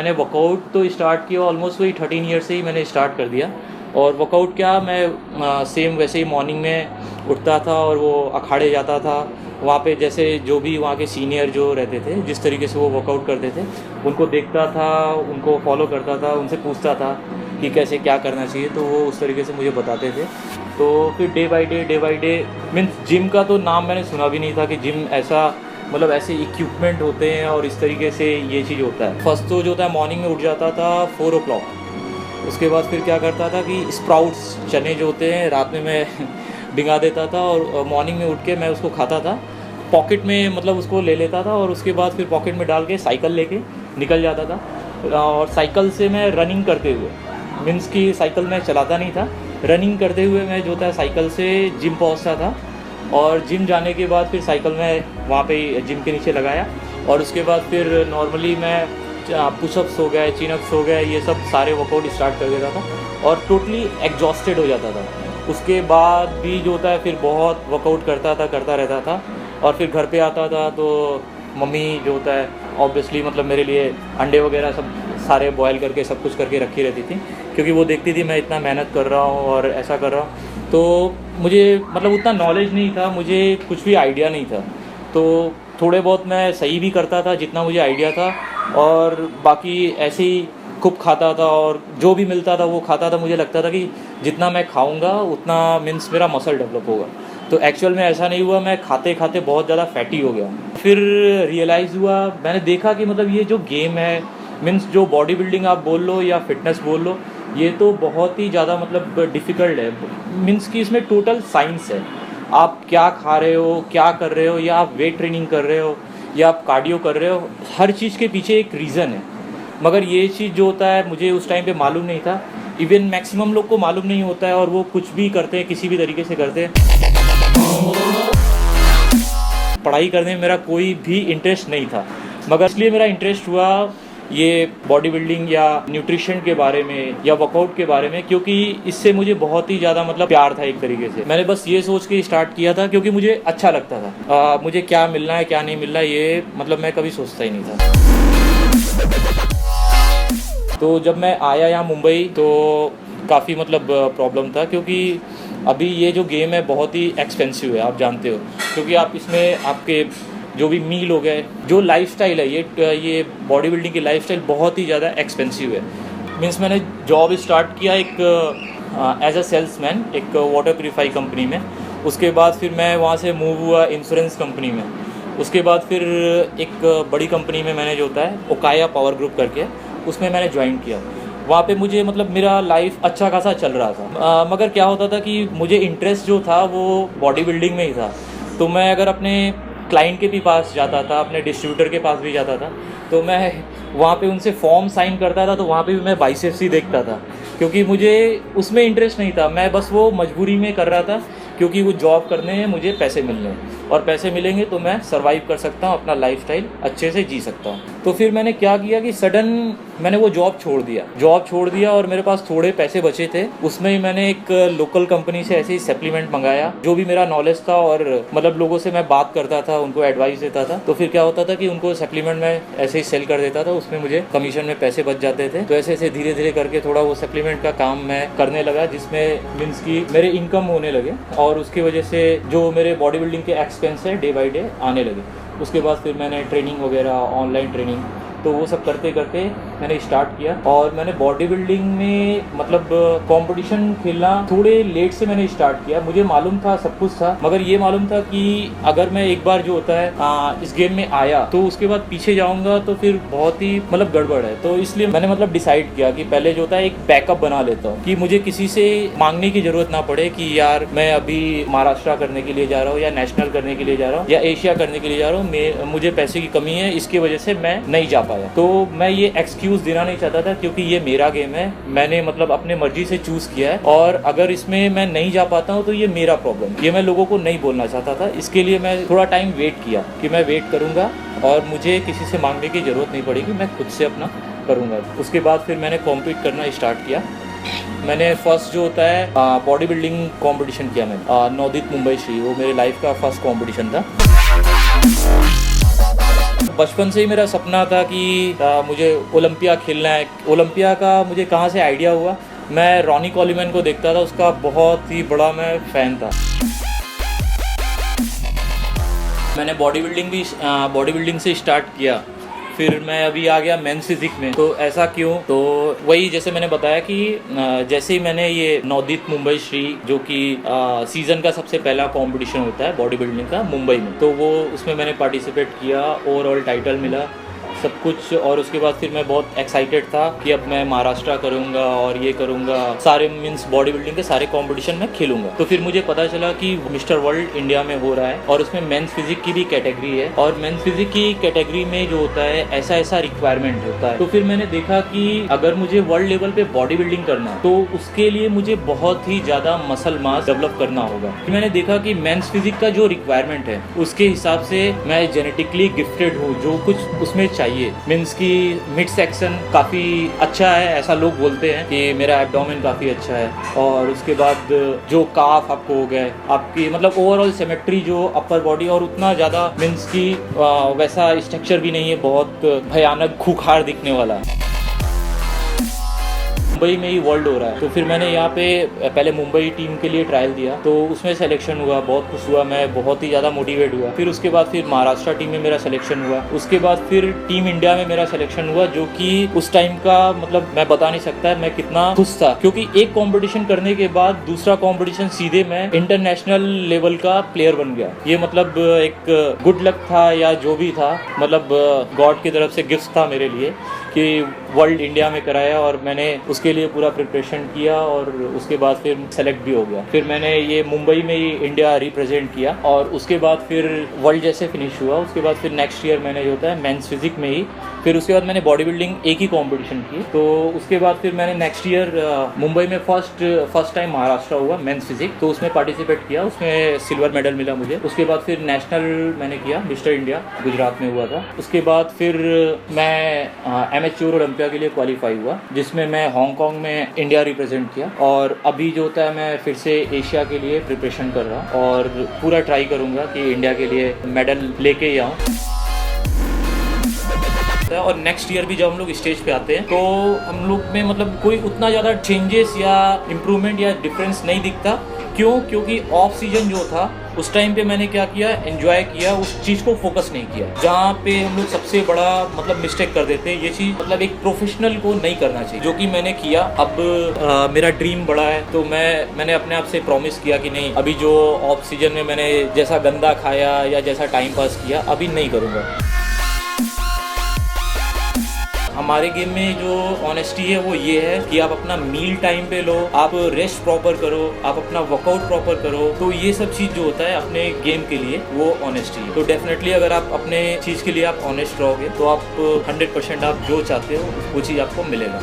मैंने वर्कआउट तो स्टार्ट किया ऑलमोस्ट वही 13 ईयर से ही मैंने स्टार्ट कर दिया। और वर्कआउट क्या, मैं सेम वैसे ही मॉर्निंग में उठता था और वो अखाड़े जाता था। वहाँ पे जैसे जो भी वहाँ के सीनियर जो रहते थे, जिस तरीके से वो वर्कआउट करते थे, उनको देखता था, उनको फॉलो करता था, उनसे पूछता था कि कैसे क्या करना चाहिए, तो वो उस तरीके से मुझे बताते थे। तो फिर day by day means gym का तो नाम मैंने सुना भी नहीं था कि जिम ऐसा, मतलब ऐसे इक्विपमेंट होते हैं और इस तरीके से ये चीज़ होता है। फर्स्ट तो जो होता है मॉर्निंग में उठ जाता था 4 o'clock। उसके बाद फिर क्या करता था कि स्प्राउट्स, चने जो होते हैं, रात में मैं भिगा देता था और मॉर्निंग में उठ के मैं उसको खाता था। पॉकेट में मतलब उसको ले लेता था और उसके बाद फिर पॉकेट में डाल के साइकिल लेके निकल जाता था। और साइकिल से मैं रनिंग करते हुए, मीन्स की साइकिल मैं चलाता नहीं था, रनिंग करते हुए मैं जो था साइकिल से जिम पहुंचता था। और जिम जाने के बाद फिर साइकिल में वहाँ पे जिम के नीचे लगाया और उसके बाद फिर नॉर्मली मैं पुशअप्स हो गए, चिनअप्स हो गए, ये सब सारे वर्कआउट स्टार्ट कर देता था और टोटली एग्जॉस्टेड हो जाता था। उसके बाद भी जो होता है फिर बहुत वर्कआउट करता रहता था। और फिर घर पे आता था तो मम्मी जो होता है ऑब्वियसली मतलब मेरे लिए अंडे वगैरह सब सारे बॉयल करके सब कुछ करके रखी रहती थी, क्योंकि वो देखती थी मैं इतना मेहनत कर रहा हूँ और ऐसा कर रहा हूँ। तो मुझे मतलब उतना नॉलेज नहीं था, मुझे कुछ भी आइडिया नहीं था। तो थोड़े बहुत मैं सही भी करता था जितना मुझे आइडिया था, और बाकी ऐसे ही खूब खाता था और जो भी मिलता था वो खाता था। मुझे लगता था कि जितना मैं खाऊंगा उतना मीन्स मेरा मसल डेवलप होगा। तो एक्चुअल में ऐसा नहीं हुआ, मैं खाते खाते बहुत ज़्यादा फैटी हो गया। फिर रियलाइज़ हुआ, मैंने देखा कि मतलब ये जो गेम है, मीन्स जो बॉडी बिल्डिंग आप बोल लो या फिटनेस बोल लो, ये तो बहुत ही ज़्यादा मतलब डिफ़िकल्ट है। मीन्स कि इसमें टोटल साइंस है। आप क्या खा रहे हो, क्या कर रहे हो, या आप वेट ट्रेनिंग कर रहे हो या आप कार्डियो कर रहे हो, हर चीज़ के पीछे एक रीज़न है। मगर ये चीज़ जो होता है मुझे उस टाइम पे मालूम नहीं था। इवन मैक्सिमम लोग को मालूम नहीं होता है और वो कुछ भी करते हैं, किसी भी तरीके से करते हैं। पढ़ाई करने में मेरा कोई भी इंटरेस्ट नहीं था, मगर इसलिए मेरा इंटरेस्ट हुआ ये बॉडी बिल्डिंग या न्यूट्रिशन के बारे में या वर्कआउट के बारे में, क्योंकि इससे मुझे बहुत ही ज़्यादा मतलब प्यार था। एक तरीके से मैंने बस ये सोच के स्टार्ट किया था क्योंकि मुझे अच्छा लगता था। मुझे क्या मिलना है क्या नहीं मिलना ये मतलब मैं कभी सोचता ही नहीं था। तो जब मैं आया यहाँ मुंबई तो काफ़ी मतलब प्रॉब्लम था, क्योंकि अभी ये जो गेम है बहुत ही एक्सपेंसिव है, आप जानते हो। क्योंकि आप इसमें आपके जो भी मील हो गए, जो लाइफस्टाइल है, ये बॉडी बिल्डिंग की लाइफस्टाइल बहुत ही ज़्यादा एक्सपेंसिव है। मीन्स मैंने जॉब स्टार्ट किया एक एज अ सेल्समैन एक वाटर प्यूरीफाई कंपनी में। उसके बाद फिर मैं वहाँ से मूव हुआ इंश्योरेंस कंपनी में। उसके बाद फिर एक बड़ी कंपनी में मैंने जो होता है ओकाया पावर ग्रुप करके, उसमें मैंने ज्वाइन किया। वहाँ पे मुझे मतलब मेरा लाइफ अच्छा खासा चल रहा था। मगर क्या होता था कि मुझे इंटरेस्ट जो था वो बॉडी बिल्डिंग में ही था। तो मैं अगर अपने क्लाइंट के भी पास जाता था, अपने डिस्ट्रीब्यूटर के पास भी जाता था, तो मैं वहाँ पे उनसे फॉर्म साइन करता था, तो वहाँ पे भी मैं बाइसेप्स ही देखता था, क्योंकि मुझे उसमें इंटरेस्ट नहीं था। मैं बस वो मजबूरी में कर रहा था, क्योंकि वो जॉब करने हैं, मुझे पैसे मिलने हैं, और पैसे मिलेंगे तो मैं सर्वाइव कर सकता हूँ, अपना लाइफस्टाइल अच्छे से जी सकता हूँ। तो फिर मैंने क्या किया कि सडन मैंने वो जॉब छोड़ दिया और मेरे पास थोड़े पैसे बचे थे। उसमें ही मैंने एक लोकल कंपनी से ऐसे ही सप्लीमेंट मंगाया, जो भी मेरा नॉलेज था, और मतलब लोगों से मैं बात करता था, उनको एडवाइस देता था। तो फिर क्या होता था कि उनको सप्लीमेंट में ऐसे ही सेल कर देता था, उसमें मुझे कमीशन में पैसे बच जाते थे। तो ऐसे ऐसे धीरे धीरे करके थोड़ा वो सप्लीमेंट का काम मैं करने लगा, जिसमें मीन्स की मेरे इनकम होने लगे, और उसकी वजह से जो मेरे बॉडी बिल्डिंग के एक्सपेंस है डे बाई डे आने लगे। उसके बाद फिर मैंने ट्रेनिंग वगैरह, ऑनलाइन ट्रेनिंग, तो वो सब करते करते मैंने स्टार्ट किया। और मैंने बॉडी बिल्डिंग में मतलब कंपटीशन खेलना थोड़े लेट से मैंने स्टार्ट किया। मुझे मालूम था, सब कुछ था, मगर ये मालूम था कि अगर मैं एक बार जो होता है इस गेम में आया तो उसके बाद पीछे जाऊंगा तो फिर बहुत ही मतलब गड़बड़ है। तो इसलिए मैंने मतलब डिसाइड किया कि पहले जो होता है एक बैकअप बना लेता हूँ, कि मुझे किसी से मांगने की जरूरत ना पड़े कि यार मैं अभी महाराष्ट्र करने के लिए जा रहा हूँ, या नेशनल करने के लिए जा रहा हूँ, या एशिया करने के लिए जा रहा हूँ, मुझे पैसे की कमी है, इसकी वजह से मैं नहीं जा पाया। तो मैं ये एक्सक्यूज देना नहीं चाहता था, क्योंकि ये मेरा गेम है, मैंने मतलब अपने मर्जी से चूज किया है, और अगर इसमें मैं नहीं जा पाता हूँ तो ये मेरा प्रॉब्लम, ये मैं लोगों को नहीं बोलना चाहता था। इसके लिए मैं थोड़ा टाइम वेट किया कि मैं वेट करूँगा और मुझे किसी से मांगने की ज़रूरत नहीं पड़ेगी, मैं खुद से अपना करूँगा। उसके बाद फिर मैंने कॉम्पीट करना स्टार्ट किया। मैंने फर्स्ट जो होता है बॉडी बिल्डिंग कॉम्पिटिशन किया मैंने, नवदीप मुंबई श्री, वो मेरे लाइफ का फर्स्ट कॉम्पिटिशन था। मतलब बचपन से ही मेरा सपना था कि मुझे ओलंपिया खेलना है। ओलंपिया का मुझे कहाँ से आइडिया हुआ, मैं रॉनी कॉलीमैन को देखता था, उसका बहुत ही बड़ा मैं फ़ैन था। मैंने बॉडी बिल्डिंग से स्टार्ट किया, फिर मैं अभी आ गया मेंस फिजिक में। तो ऐसा क्यों? तो वही जैसे मैंने बताया कि जैसे ही मैंने ये नवदीप मुंबई श्री, जो कि सीज़न का सबसे पहला कंपटीशन होता है बॉडी बिल्डिंग का मुंबई में, तो वो उसमें मैंने पार्टिसिपेट किया, ओवरऑल टाइटल मिला सब कुछ। और उसके बाद फिर मैं बहुत एक्साइटेड था कि अब मैं महाराष्ट्र करूँगा और ये करूँगा, सारे मीन्स बॉडी बिल्डिंग के सारे कंपटीशन में खेलूँगा। तो फिर मुझे पता चला कि मिस्टर वर्ल्ड इंडिया में हो रहा है और उसमें मेंस फिजिक की भी कैटेगरी है, और मेंस फिजिक की कैटेगरी में जो होता है ऐसा रिक्वायरमेंट होता है। तो फिर मैंने देखा कि अगर मुझे वर्ल्ड लेवल पे बॉडी बिल्डिंग करना है तो उसके लिए मुझे बहुत ही ज़्यादा मसल मास डेवलप करना होगा। मैंने देखा कि मेंस फिजिक का जो रिक्वायरमेंट है उसके हिसाब से मैं जेनेटिकली गिफ्टेड हूँ, जो कुछ उसमें चाहिए। मीन्स की मिड सेक्शन काफ़ी अच्छा है, ऐसा लोग बोलते हैं कि मेरा एब्डोमेन काफ़ी अच्छा है, और उसके बाद जो काफ आपको हो गए, आपकी मतलब ओवरऑल सिमेट्री जो अपर बॉडी, और उतना ज़्यादा मीन्स की वैसा स्ट्रक्चर भी नहीं है बहुत भयानक खूंखार दिखने वाला। मुंबई में ही वर्ल्ड हो रहा है, तो फिर मैंने यहाँ पे पहले मुंबई टीम के लिए ट्रायल दिया, तो उसमें सिलेक्शन हुआ, बहुत खुश हुआ, मैं बहुत ही ज़्यादा मोटिवेट हुआ। फिर उसके बाद फिर महाराष्ट्र टीम में मेरा सिलेक्शन हुआ, उसके बाद फिर टीम इंडिया में मेरा सिलेक्शन हुआ, जो कि उस टाइम का मतलब मैं बता नहीं सकता मैं कितना खुश था, क्योंकि एक कॉम्पिटिशन करने के बाद दूसरा कॉम्पिटिशन सीधे मैं इंटरनेशनल लेवल का प्लेयर बन गया। ये मतलब एक गुड लक था या जो भी था, मतलब गॉड की तरफ से गिफ्ट था मेरे लिए कि वर्ल्ड इंडिया में कराया, और मैंने उसके लिए पूरा प्रिपरेशन किया और उसके बाद फिर सेलेक्ट भी हो गया। फिर मैंने ये मुंबई में ही इंडिया रिप्रेजेंट किया, और उसके बाद फिर वर्ल्ड जैसे फिनिश हुआ, उसके बाद फिर नेक्स्ट ईयर मैंने जो होता है मेंस फिजिक में ही, फिर उसके बाद मैंने बॉडी बिल्डिंग एक ही कंपटीशन की। तो उसके बाद फिर मैंने नेक्स्ट ईयर मुंबई में फर्स्ट टाइम महाराष्ट्र हुआ मेंस फिजिक, तो उसमें पार्टिसिपेट किया, उसमें सिल्वर मेडल मिला मुझे। उसके बाद फिर नेशनल मैंने किया, मिस्टर इंडिया गुजरात में हुआ था। उसके बाद फिर मैं एमेच्योर ओलंपिया के लिए क्वालिफाई हुआ, जिसमें मैं हांगकांग में इंडिया रिप्रेजेंट किया, और अभी जो होता है मैं फिर से एशिया के लिए प्रिपरेशन कर रहा हूँ, और पूरा ट्राई करूँगा कि इंडिया के लिए मेडल लेके ही आऊँ। और नेक्स्ट ईयर भी जब हम लोग स्टेज पे आते हैं तो हम लोग में मतलब कोई उतना ज़्यादा चेंजेस या इम्प्रूवमेंट या डिफरेंस नहीं दिखता। क्यों? क्योंकि ऑफ सीजन जो था उस टाइम पे मैंने क्या किया, एंजॉय किया, उस चीज़ को फोकस नहीं किया। जहाँ पे हम लोग सबसे बड़ा मतलब मिस्टेक कर देते हैं, ये चीज़ मतलब एक प्रोफेशनल को नहीं करना चाहिए, जो कि मैंने किया। अब मेरा ड्रीम बड़ा है, तो मैंने अपने आप से प्रॉमिस किया कि नहीं, अभी जो ऑफ सीजन में मैंने जैसा गंदा खाया या जैसा टाइम पास किया अभी नहीं करूँगा। हमारे गेम में जो ऑनेस्टी है वो ये है कि आप अपना मील टाइम पे लो, आप रेस्ट प्रॉपर करो, आप अपना वर्कआउट प्रॉपर करो, तो ये सब चीज़ जो होता है अपने गेम के लिए वो ऑनेस्टी है। तो डेफिनेटली अगर आप अपने चीज़ के लिए आप ऑनेस्ट रहोगे तो आप 100% आप जो चाहते हो वो चीज़ आपको मिलेगा।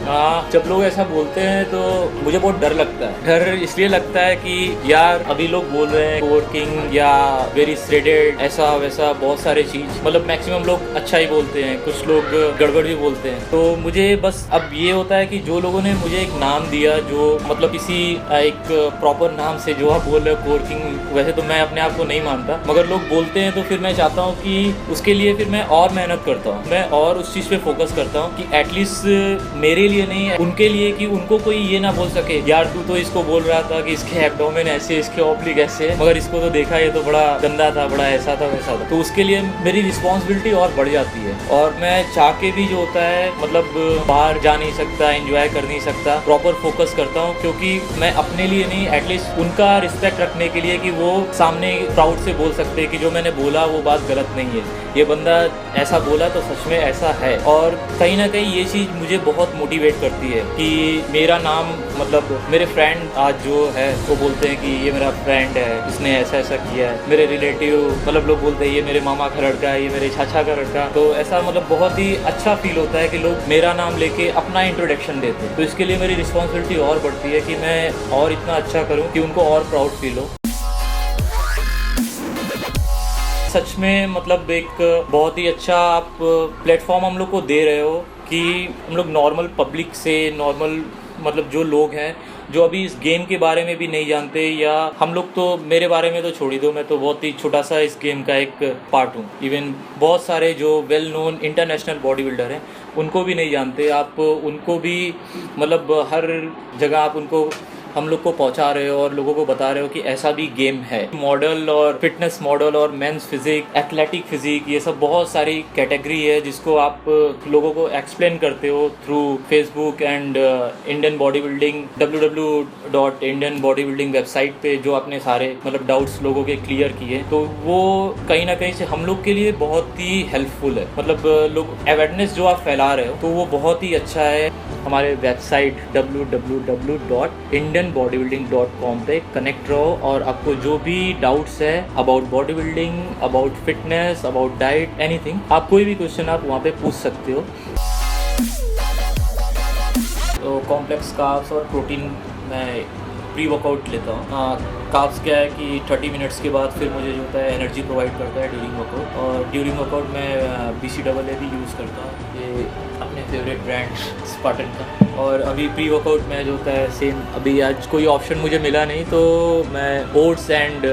हाँ, जब लोग ऐसा बोलते हैं तो मुझे बहुत डर लगता है। डर इसलिए लगता है कि यार अभी लोग बोल रहे हैं वर्किंग या वेरी श्रेडेड, ऐसा वैसा बहुत सारे चीज़, मतलब मैक्सिमम लोग अच्छा ही बोलते हैं, कुछ लोग गड़बड़ भी बोलते हैं। तो मुझे बस अब ये होता है कि जो लोगों ने मुझे एक नाम दिया, जो मतलब किसी एक प्रॉपर नाम से जो आप बोल रहे हो वर्किंग, वैसे तो मैं अपने आप को नहीं मानता, मगर लोग बोलते हैं तो फिर मैं चाहता हूँ कि उसके लिए फिर मैं और मेहनत करता हूँ, मैं और उस चीज़ पे फोकस करता हूँ कि एटलीस्ट मेरे लिए नहीं है, उनके लिए, कि उनको कोई ये ना बोल सके यार तू तो इसको बोल रहा था कि इसके एब्डोमेन ऐसे, इसके ऑब्लिक ऐसे, मगर इसको तो देखा ये तो बड़ा गंदा था, बड़ा ऐसा था वैसा था। तो उसके लिए मेरी रिस्पॉन्सिबिलिटी और बढ़ जाती है, और मैं चाह के भी जो होता है मतलब बाहर जा नहीं सकता, एंजॉय कर नहीं सकता, प्रॉपर फोकस करता हूँ, क्योंकि मैं अपने लिए नहीं, एटलीस्ट उनका रिस्पेक्ट रखने के लिए कि वो सामने प्राउड से बोल सकते हैं कि जो मैंने बोला वो बात गलत नहीं है, ये बंदा ऐसा बोला तो सच में ऐसा है। और कहीं ना कहीं ये चीज़ मुझे बहुत मोटिवेट करती है कि मेरा नाम, मतलब मेरे फ्रेंड आज जो है वो बोलते हैं कि ये मेरा फ्रेंड है, इसने ऐसा ऐसा किया है, मेरे रिलेटिव मतलब लोग बोलते हैं ये मेरे मामा का लड़का है, ये मेरे चाचा का लड़का, तो ऐसा मतलब बहुत ही अच्छा फील होता है कि लोग मेरा नाम लेके अपना इंट्रोडक्शन देते हैं। तो इसके लिए मेरी रिस्पॉन्सिबिलिटी और बढ़ती है कि मैं और इतना अच्छा करूँ कि उनको और प्राउड फील हो। सच में मतलब एक बहुत ही अच्छा आप प्लेटफॉर्म हम लोग को दे रहे हो कि हम लोग नॉर्मल पब्लिक से, नॉर्मल मतलब जो लोग हैं जो अभी इस गेम के बारे में भी नहीं जानते, या हम लोग तो, मेरे बारे में तो छोड़ ही दो, मैं तो बहुत ही छोटा सा इस गेम का एक पार्ट हूँ। इवन बहुत सारे जो well known international body builder हैं उनको भी नहीं जानते, आप उनको भी मतलब हर जगह आप उनको, हम लोग को पहुंचा रहे हो और लोगों को बता रहे हो कि ऐसा भी गेम है। मॉडल और फिटनेस मॉडल और मेंस फिजिक, एथलेटिक फिजिक, ये सब बहुत सारी कैटेगरी है जिसको आप लोगों को एक्सप्लेन करते हो through Facebook and Indian body building, www.indian bodybuilding website पे जो आपने सारे मतलब डाउट्स लोगों के क्लियर किए, तो वो कहीं ना कहीं से हम लोग के लिए बहुत ही हेल्पफुल है। मतलब लोग अवेयरनेस जो आप फैला रहे हो तो वो बहुत ही अच्छा है। हमारे वेबसाइट www.indianbodybuilding.com पे कनेक्ट रहो और आपको जो भी डाउट्स है about body building, about fitness, about diet, anything, आप कोई भी क्वेश्चन आप वहाँ पे पूछ सकते हो। तो कॉम्प्लेक्स कार्ब्स और प्रोटीन मैं प्री वर्कआउट लेता हूँ। कार्ब्स क्या है कि 30 मिनट्स के बाद फिर मुझे जो होता है एनर्जी प्रोवाइड करता है ड्यूरिंग वर्कआउट, और ड्यूरिंग वर्कआउट मैं BCAA भी यूज़ करता हूँ, ये अपने फेवरेट ब्रांड स्पार्टन का। और अभी प्री वर्कआउट में जो होता है सेम, अभी आज कोई ऑप्शन मुझे मिला नहीं तो मैं ओट्स एंड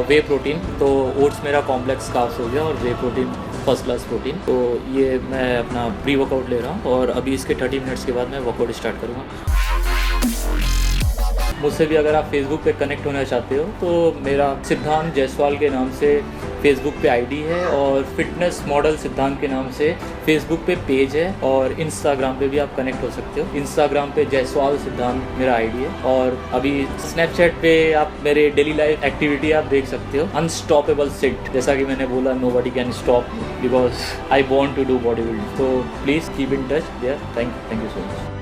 वे प्रोटीन, तो ओट्स मेरा कॉम्प्लेक्स कार्ब्स हो गया और वे प्रोटीन फर्स्ट क्लास प्रोटीन, तो ये मैं अपना प्री वर्कआउट ले रहा हूँ। और अभी इसके 30 मिनट्स के बाद मैं वर्कआउट स्टार्ट करूँगा। मुझसे भी अगर आप फेसबुक पे कनेक्ट होना चाहते हो तो मेरा सिद्धांत जायसवाल के नाम से फेसबुक पे आईडी है, और फिटनेस मॉडल सिद्धांत के नाम से फेसबुक पे पेज है, और इंस्टाग्राम पे भी आप कनेक्ट हो सकते हो। इंस्टाग्राम पे जायसवाल सिद्धांत मेरा आईडी है, और अभी स्नैपचैट पे आप मेरे डेली लाइफ एक्टिविटी आप देख सकते हो। अनस्टॉपेबल सिट, जैसा कि मैंने बोला, nobody can stop me because I want to do body building. तो please keep in touch there. Thank you so much.